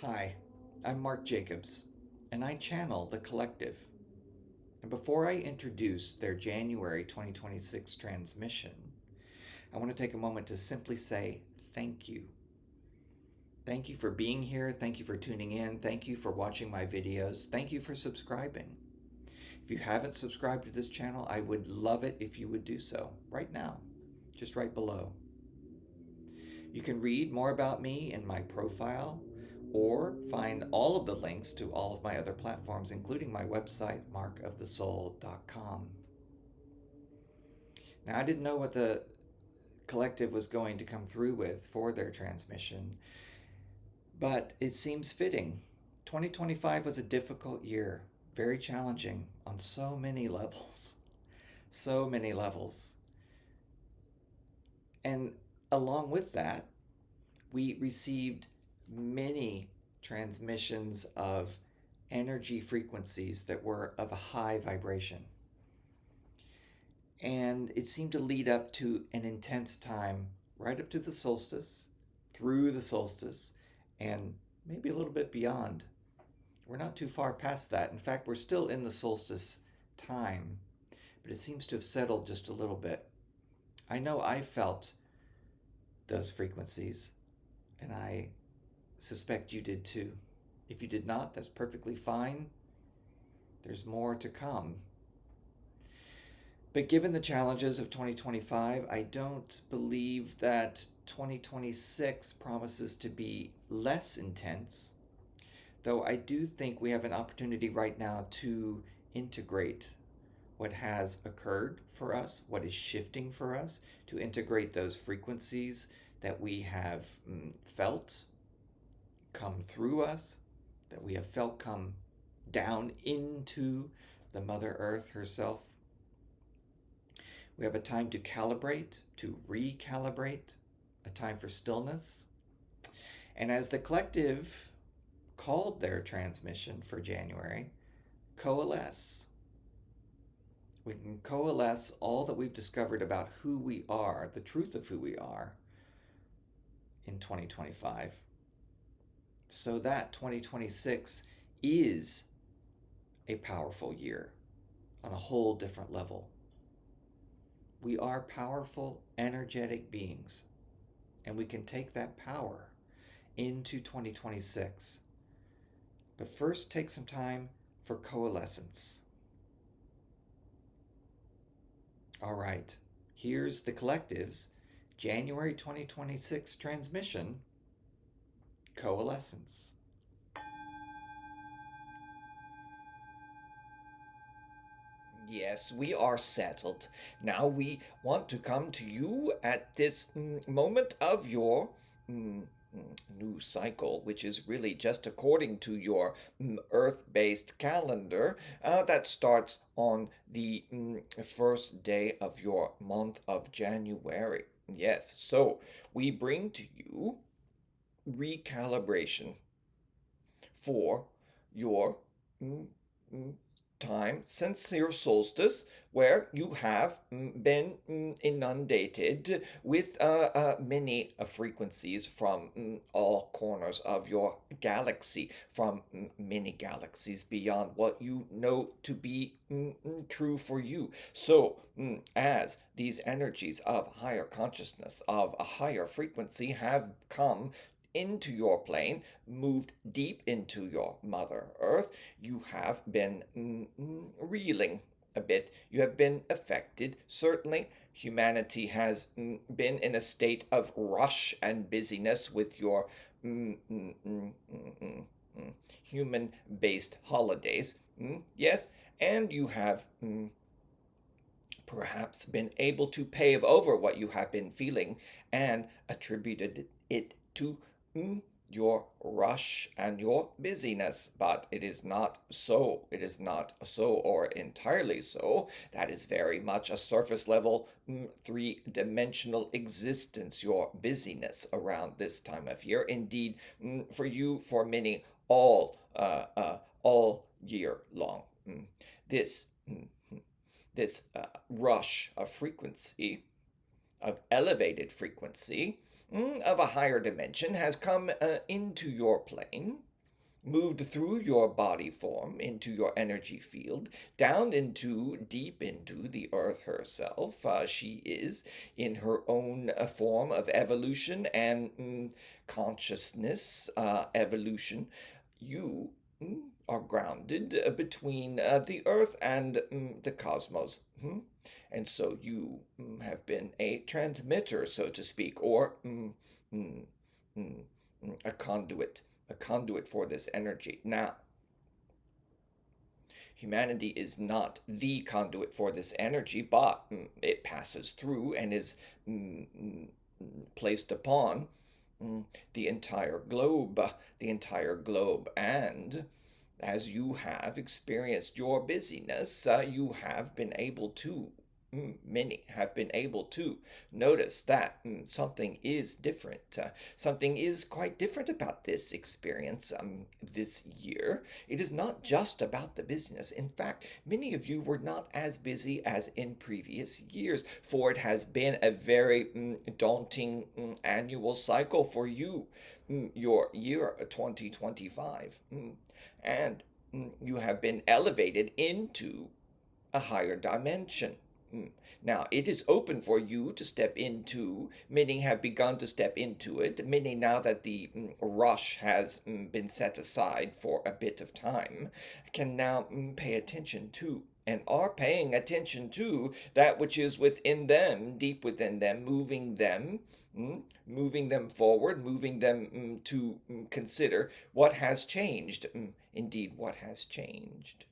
Hi, I'm Mark Jacobs, and I channel the collective. And before I introduce their January 2026 transmission, I want to take a moment to simply say thank you. Thank you for being here. Thank you for tuning in. Thank you for watching my videos. Thank you for subscribing. If you haven't subscribed to this channel, I would love it if you would do so right now, just right below. You can read more about me in my profile or find all of the links to all of my other platforms, including my website, markofthesoul.com. Now, I didn't know what the collective was going to come through with for their transmission, but it seems fitting. 2025 was a difficult year, very challenging on so many levels. So many levels. And along with that, we received many transmissions of energy frequencies that were of a high vibration. And it seemed to lead up to an intense time right up to the solstice, through the solstice, and maybe a little bit beyond. We're not too far past that. In fact, we're still in the solstice time, but it seems to have settled just a little bit. I know I felt those frequencies, and I suspect you did too. If you did not, that's perfectly fine. There's more to come. But given the challenges of 2025, I don't believe that 2026 promises to be less intense, though I do think we have an opportunity right now to integrate what has occurred for us, what is shifting for us, to integrate those frequencies that we have felt come through us, that we have felt come down into the Mother Earth herself. We have a time to calibrate, to recalibrate, a time for stillness. And as the collective called their transmission for January, Coalesce. We can coalesce all that we've discovered about who we are, the truth of who we are, in 2025, so that 2026 is a powerful year on a whole different level. We are powerful, energetic beings, and we can take that power into 2026. But first, take some time for coalescence. All right, here's the collective's January 2026 transmission, Coalescence. Yes, we are settled. Now we want to come to you at this moment of your new cycle, which is really just according to your Earth-based calendar that starts on the first day of your month of January. Yes, so we bring to you recalibration for your mm, mm, time since your solstice, where you have been inundated with many frequencies from all corners of your galaxy, from many galaxies beyond what you know to be true for you. So, as these energies of higher consciousness, of a higher frequency, have come into your plane, moved deep into your Mother Earth, you have been reeling a bit. You have been affected. Certainly, humanity has been in a state of rush and busyness with your human based holidays. Yes, and you have perhaps been able to pave over what you have been feeling and attributed it to your rush and your busyness, but it is not so. It is not so, or entirely so. That is very much a surface level, three-dimensional existence, your busyness around this time of year. Indeed, for you, for many, all year long. This this rush of frequency, of elevated frequency, of a higher dimension, has come into your plane, moved through your body form into your energy field, down into, deep into the earth herself. She is in her own form of evolution and consciousness evolution. You are grounded between the earth and the cosmos. And so you have been a transmitter, so to speak, or mm, mm, a conduit for this energy. Now, humanity is not the conduit for this energy, but it passes through and is placed upon mm, the entire globe. And as you have experienced your busyness, you have been able to, many have been able to notice that something is different. Something is quite different about this experience this year. It is not just about the business. In fact, many of you were not as busy as in previous years, for it has been a very daunting annual cycle for you, your year 2025. And you have been elevated into a higher dimension. Now, it is open for you to step into. Many have begun to step into it. Many, now that the rush has been set aside for a bit of time, can now pay attention to and are paying attention to that which is within them, deep within them, moving them forward, moving them to consider what has changed. Indeed, what has changed.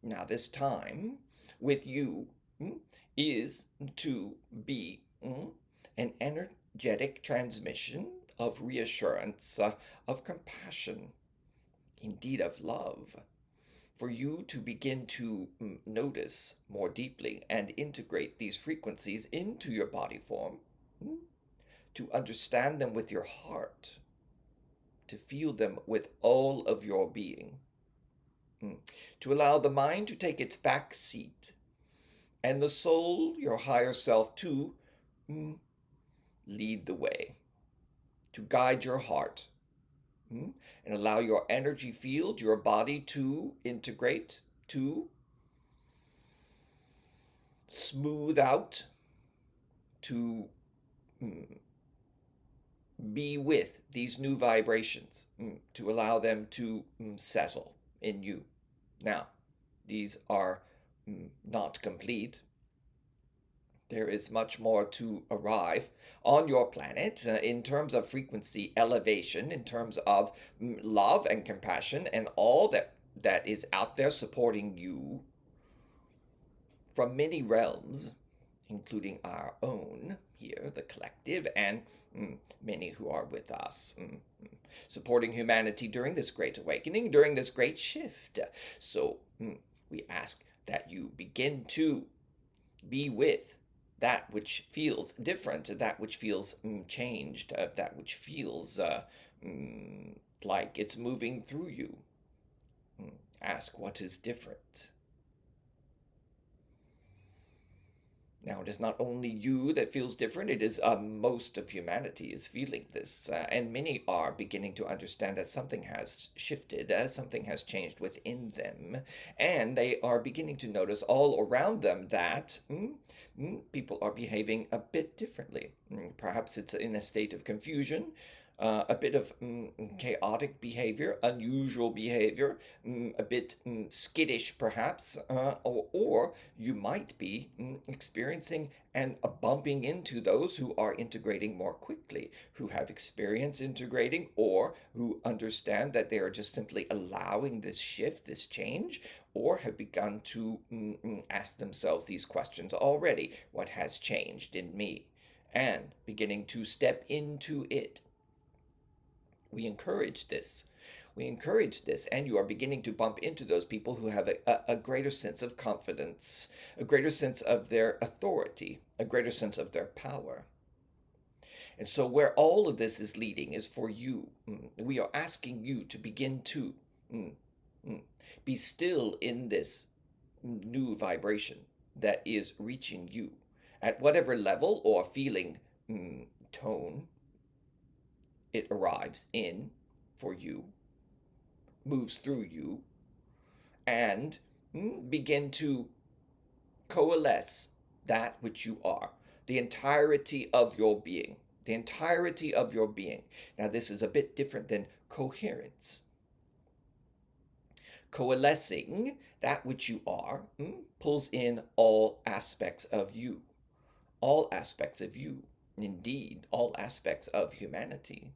Now, this time with you is to be an energetic transmission of reassurance, of compassion, indeed of love, for you to begin to notice more deeply and integrate these frequencies into your body form, to understand them with your heart, to feel them with all of your being, to allow the mind to take its back seat and the soul, your higher self, to lead the way, to guide your heart, and allow your energy field, your body to integrate, to smooth out, to be with these new vibrations, to allow them to settle in you. Now, these are not complete. There is much more to arrive on your planet in terms of frequency elevation, in terms of love and compassion, and all that is out there supporting you from many realms, including our own here, the collective, and many who are with us, supporting humanity during this great awakening, during this great shift. So we ask that you begin to be with that which feels different, that which feels changed, that which feels like it's moving through you. Ask what is different. Now, it is not only you that feels different, it is most of humanity is feeling this. And many are beginning to understand that something has shifted, something has changed within them. And they are beginning to notice all around them that people are behaving a bit differently. Perhaps it's in a state of confusion. A bit of chaotic behavior, unusual behavior, a bit skittish perhaps, or you might be experiencing and bumping into those who are integrating more quickly, who have experience integrating, or who understand that they are just simply allowing this shift, this change, or have begun to ask themselves these questions already. What has changed in me? And beginning to step into it. We encourage this. We encourage this, and you are beginning to bump into those people who have a greater sense of confidence, a greater sense of their authority, a greater sense of their power. And so, where all of this is leading is for you. We are asking you to begin to be still in this new vibration that is reaching you. at whatever level or feeling tone it arrives in for you, moves through you, and begin to coalesce that which you are, the entirety of your being. The entirety of your being. Now, this is a bit different than coherence. Coalescing that which you are pulls in all aspects of you, all aspects of you, indeed, all aspects of humanity.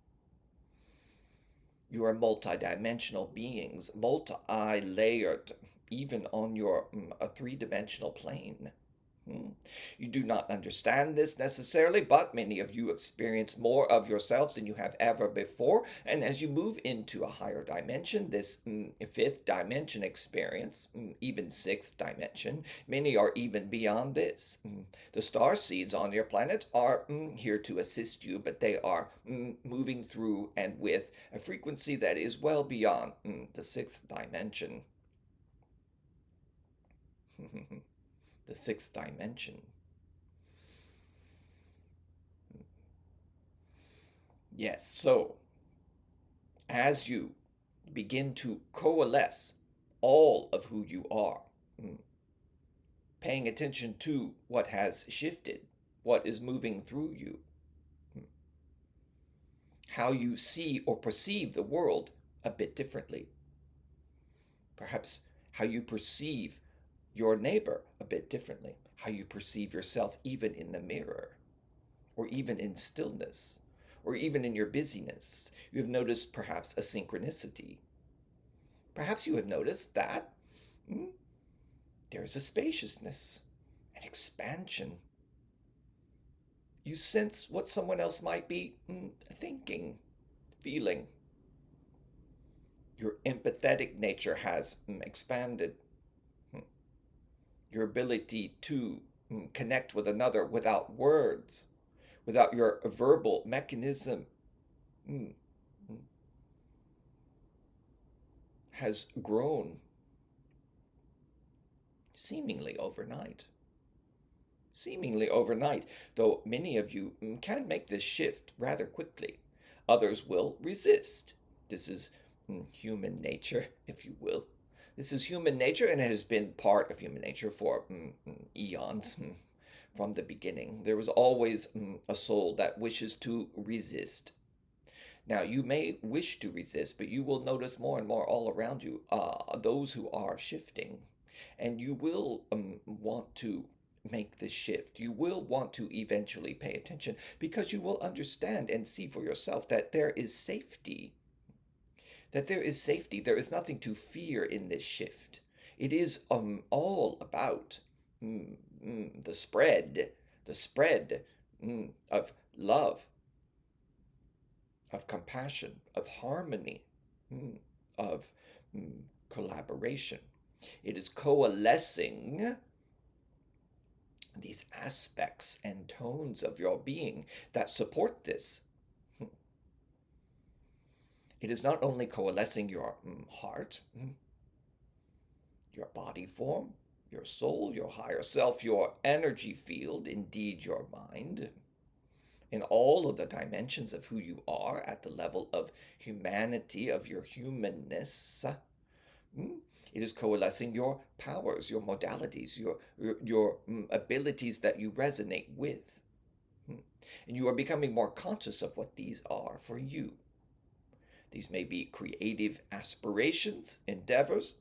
You are multidimensional beings, multi-layered, even on your a three-dimensional plane. You do not understand this necessarily, but many of you experience more of yourselves than you have ever before. And as you move into a higher dimension, this fifth dimension experience, even sixth dimension, many are even beyond this. The star seeds on your planet are here to assist you, but they are moving through and with a frequency that is well beyond the sixth dimension. The sixth dimension. Yes, so as you begin to coalesce all of who you are, paying attention to what has shifted, what is moving through you, how you see or perceive the world a bit differently, perhaps how you perceive your neighbor a bit differently, how you perceive yourself even in the mirror, or even in stillness, or even in your busyness. You have noticed perhaps a synchronicity. Perhaps you have noticed that there's a spaciousness, an expansion. You sense what someone else might be thinking, feeling. Your empathetic nature has expanded. Your ability to connect with another without words, without your verbal mechanism, has grown seemingly overnight. Seemingly overnight, though many of you can make this shift rather quickly. Others will resist. This is human nature, if you will. This is human nature, and it has been part of human nature for eons. From the beginning, there was always a soul that wishes to resist. Now, you may wish to resist, but you will notice more and more all around you those who are shifting. And you will want to make this shift. You will want to eventually pay attention because you will understand and see for yourself that there is safety. That there is safety. There is nothing to fear in this shift. It is all about the spread of love, of compassion, of harmony, of collaboration. It is coalescing these aspects and tones of your being that support this. It is not only coalescing your heart, your body form, your soul, your higher self, your energy field, indeed your mind, in all of the dimensions of who you are at the level of humanity, of your humanness. It is coalescing your powers, your modalities, your abilities that you resonate with. And you are becoming more conscious of what these are for you. These may be creative aspirations, endeavors.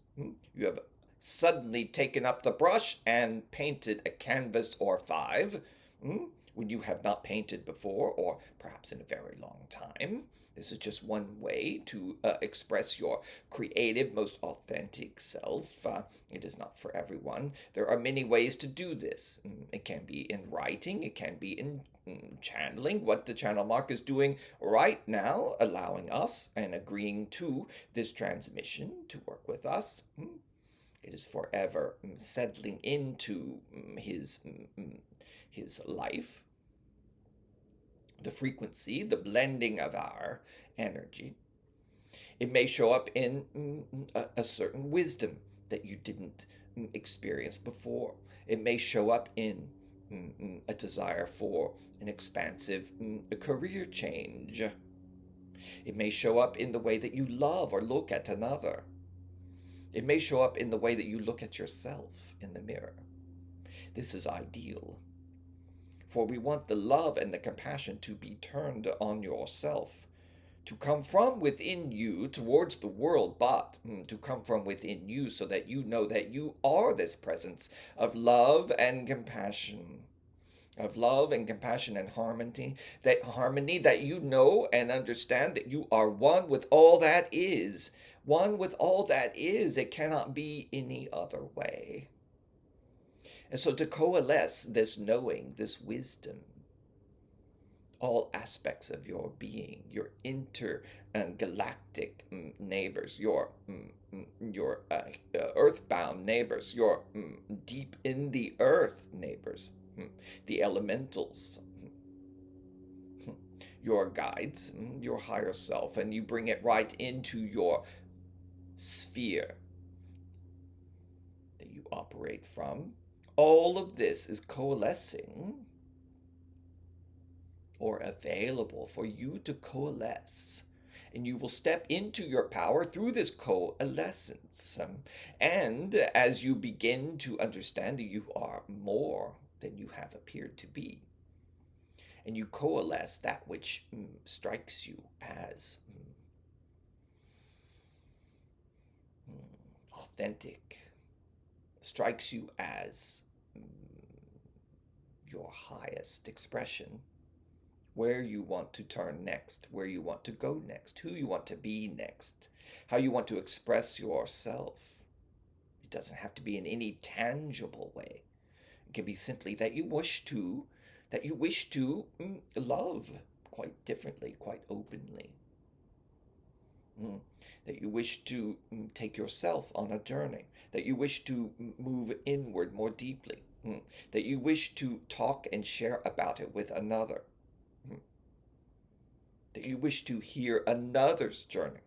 You have suddenly taken up the brush and painted a canvas or five when you have not painted before, or perhaps in a very long time. This is just one way to express your creative, most authentic self. It is not for everyone. There are many ways to do this. It can be in writing, it can be in channeling, what the channel mark is doing right now, allowing us and agreeing to this transmission to work with us. It is forever settling into his life, the frequency, the blending of our energy. It may show up in a certain wisdom that you didn't experience before. It may show up in a desire for an expansive career change. It may show up in the way that you love or look at another. It may show up in the way that you look at yourself in the mirror. This is ideal. For we want the love and the compassion to be turned on yourself, to come from within you towards the world, but to come from within you so that you know that you are this presence of love and compassion. Of love and compassion and harmony, that you know and understand that you are one with all that is. One with all that is. It cannot be any other way. And so to coalesce this knowing, this wisdom, all aspects of your being, your intergalactic neighbors, your earthbound neighbors, your deep in the earth neighbors, the elementals, your guides, your higher self, and you bring it right into your sphere that you operate from. All of this is coalescing or available for you to coalesce. And you will step into your power through this coalescence. And as you begin to understand that you are more than you have appeared to be, and you coalesce that which strikes you as authentic, strikes you as your highest expression, where you want to turn next, where you want to go next, who you want to be next, how you want to express yourself. It doesn't have to be in any tangible way. It can be simply that you wish to love quite differently, quite openly. That you wish to take yourself on a journey, that you wish to move inward more deeply, that you wish to talk and share about it with another, that you wish to hear another's journey.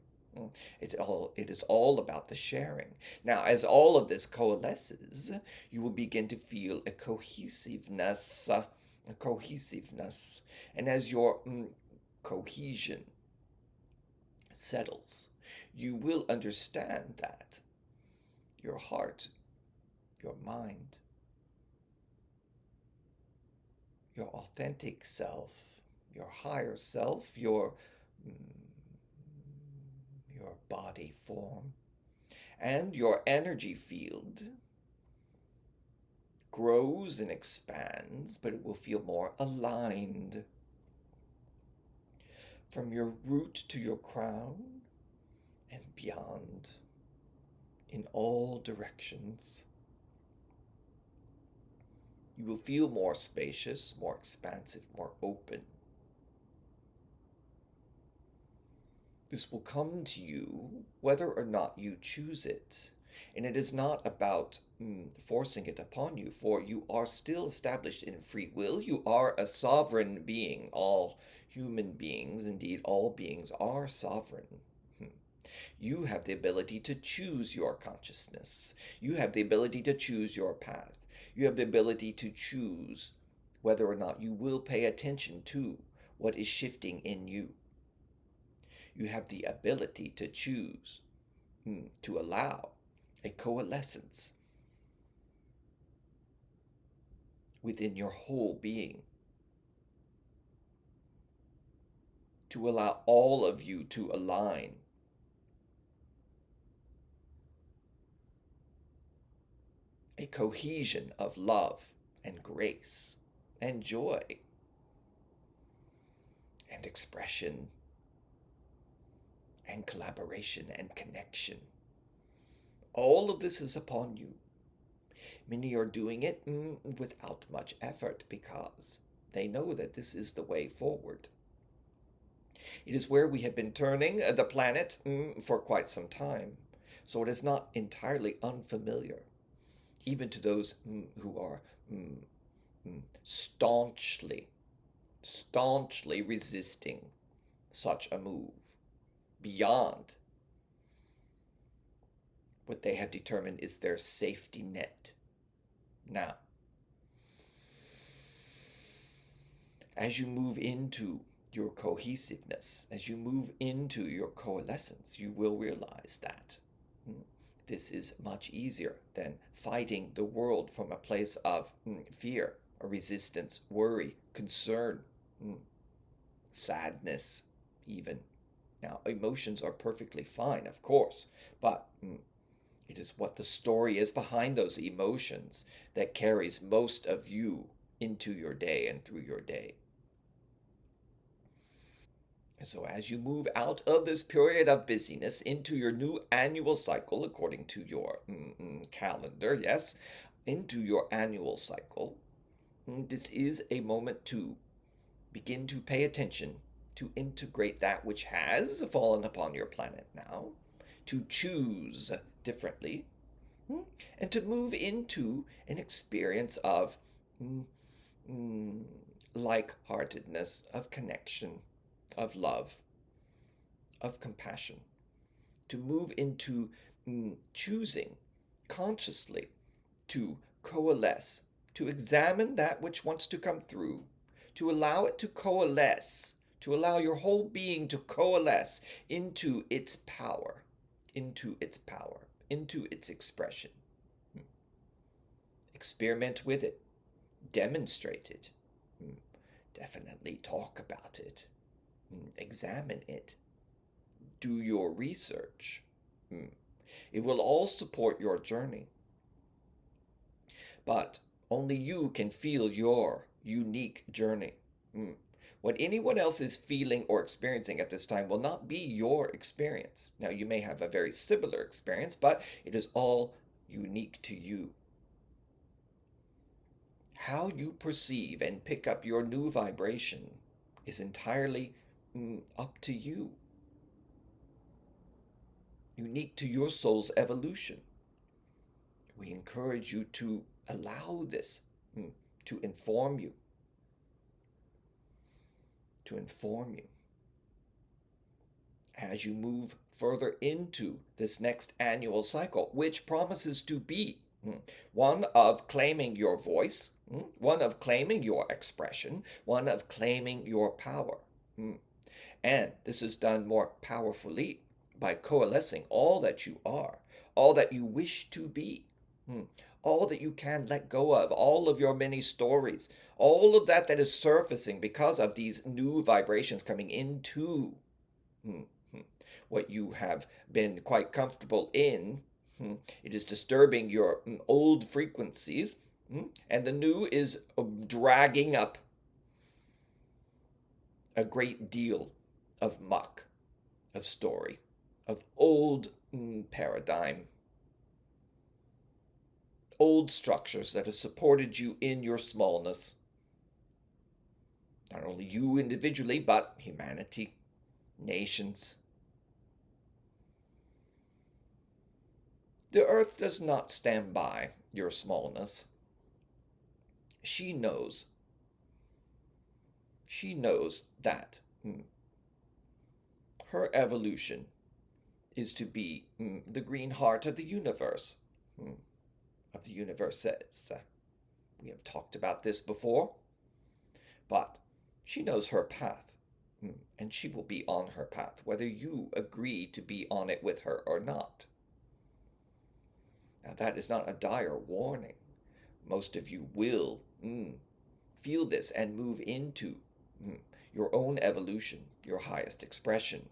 It is all about the sharing. Now, as all of this coalesces, you will begin to feel a cohesiveness, and as your cohesion settles, you will understand that your heart, your mind, your authentic self, your higher self, your body form, and your energy field grows and expands, but it will feel more aligned. From your root to your crown and beyond, in all directions. You will feel more spacious, more expansive, more open. This will come to you whether or not you choose it. And it is not about forcing it upon you, for you are still established in free will. You are a sovereign being. All human beings, indeed all beings, are sovereign. You have the ability to choose your consciousness. You have the ability to choose your path. You have the ability to choose whether or not you will pay attention to what is shifting in you. You have the ability to choose to allow a coalescence within your whole being, to allow all of you to align. A cohesion of love and grace and joy and expression and collaboration and connection. All of this is upon you. Many are doing it without much effort because they know that this is the way forward. It is where we have been turning the planet for quite some time, so it is not entirely unfamiliar, even to those who are staunchly resisting such a move beyond what they have determined is their safety net. Now, As you move into your cohesiveness, as you move into your coalescence, you will realize that this is much easier than fighting the world from a place of fear, or resistance, worry, concern, sadness, even. Now, emotions are perfectly fine, of course, but it is what the story is behind those emotions that carries most of you into your day and through your day. And so, as you move out of this period of busyness into your new annual cycle, according to your calendar, yes, into your annual cycle, this is a moment to begin to pay attention, to integrate that which has fallen upon your planet now, to choose differently, and to move into an experience of mm, mm, like-heartedness, of connection, of love, of compassion, to move into choosing consciously to coalesce, to examine that which wants to come through, to allow it to coalesce, to allow your whole being to coalesce into its power, into its power, into its expression. Experiment with it, demonstrate it, definitely talk about it, examine it, do your research. It will all support your journey. But only you can feel your unique journey. What anyone else is feeling or experiencing at this time will not be your experience. Now, you may have a very similar experience, but it is all unique to you. How you perceive and pick up your new vibration is entirely up to you, unique to your soul's evolution. We encourage you to allow this to inform you, as you move further into this next annual cycle, which promises to be one of claiming your voice, one of claiming your expression, one of claiming your power. And this is done more powerfully by coalescing all that you are, all that you wish to be, all that you can let go of, all of your many stories, all of that that is surfacing because of these new vibrations coming into what you have been quite comfortable in. It is disturbing your old frequencies, and the new is dragging up a great deal of muck, of story, of old paradigm, old structures that have supported you in your smallness. Not only you individually, but humanity, nations. The earth does not stand by your smallness. She knows. She knows that her evolution is to be the green heart of the universe. Of the universes. We have talked about this before, but she knows her path, and she will be on her path, whether you agree to be on it with her or not. Now, that is not a dire warning. Most of you will feel this and move into your own evolution, your highest expression,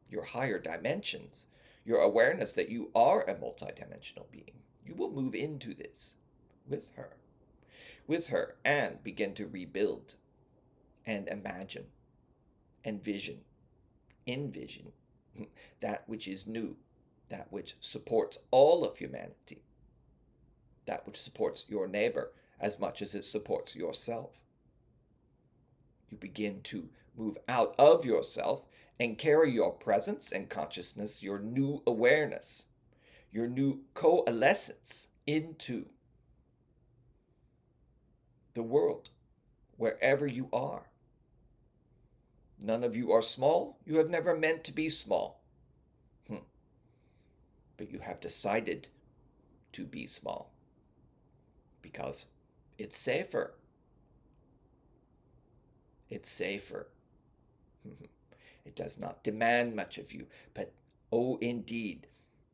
your higher dimensions, your awareness that you are a multidimensional being. You will move into this with her, and begin to rebuild and imagine and envision that which is new, that which supports all of humanity, that which supports your neighbor as much as it supports yourself. You begin to move out of yourself and carry your presence and consciousness, your new awareness, your new coalescence into the world, wherever you are. None of you are small. You have never meant to be small. But you have decided to be small because it's safer. It's safer. It does not demand much of you, but oh, indeed,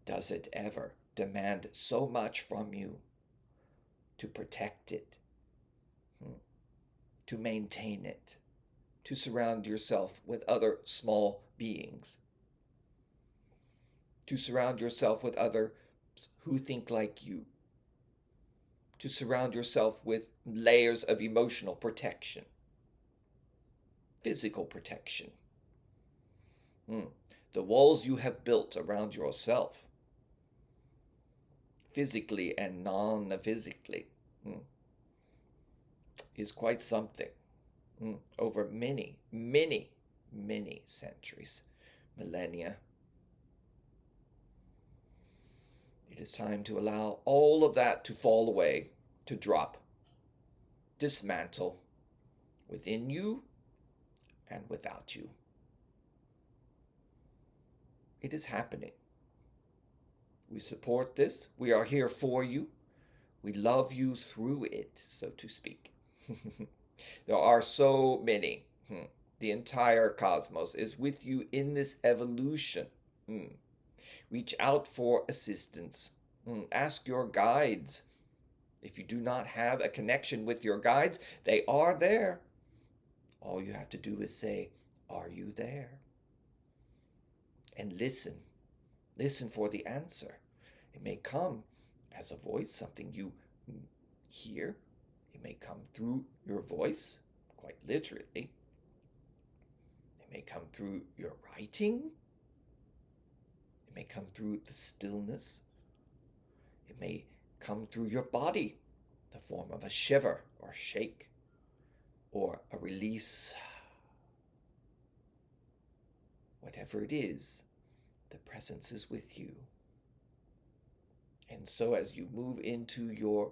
does it ever demand so much from you to protect it, to maintain it, to surround yourself with other small beings, to surround yourself with others who think like you, to surround yourself with layers of emotional protection, physical protection. The walls you have built around yourself, physically and non-physically, is quite something. Over many, many, many centuries, millennia. It is time to allow all of that to fall away, to drop, dismantle within you and without you. It is happening. We support this. We are here for you. We love you through it, so to speak. There are so many. The entire cosmos is with you in this evolution. Reach out for assistance. Ask your guides. If you do not have a connection with your guides, they are there. All you have to do is say, "Are you there?" And listen. Listen for the answer. It may come as a voice, something you hear. It may come through your voice, quite literally. It may come through your writing. It may come through the stillness. It may come through your body, the form of a shiver or shake or a release. Whatever it is, the presence is with you. And so as you move into your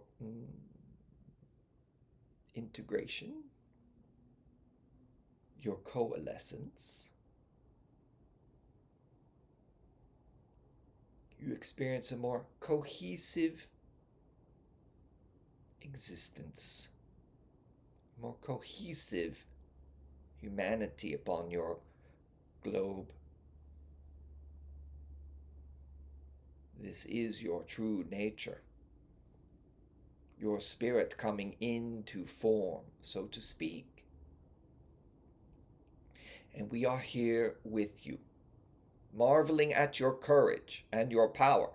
integration, your coalescence, you experience a more cohesive existence, more cohesive humanity upon your globe. This is your true nature, your spirit coming into form, so to speak. And we are here with you, marveling at your courage and your power,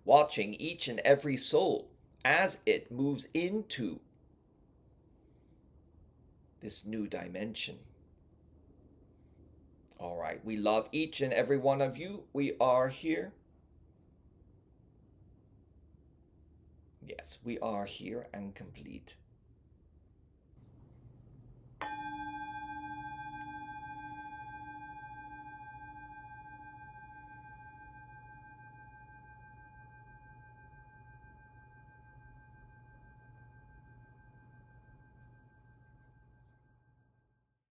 watching each and every soul as it moves into this new dimension. All right, we love each and every one of you. We are here. Yes, we are here and complete.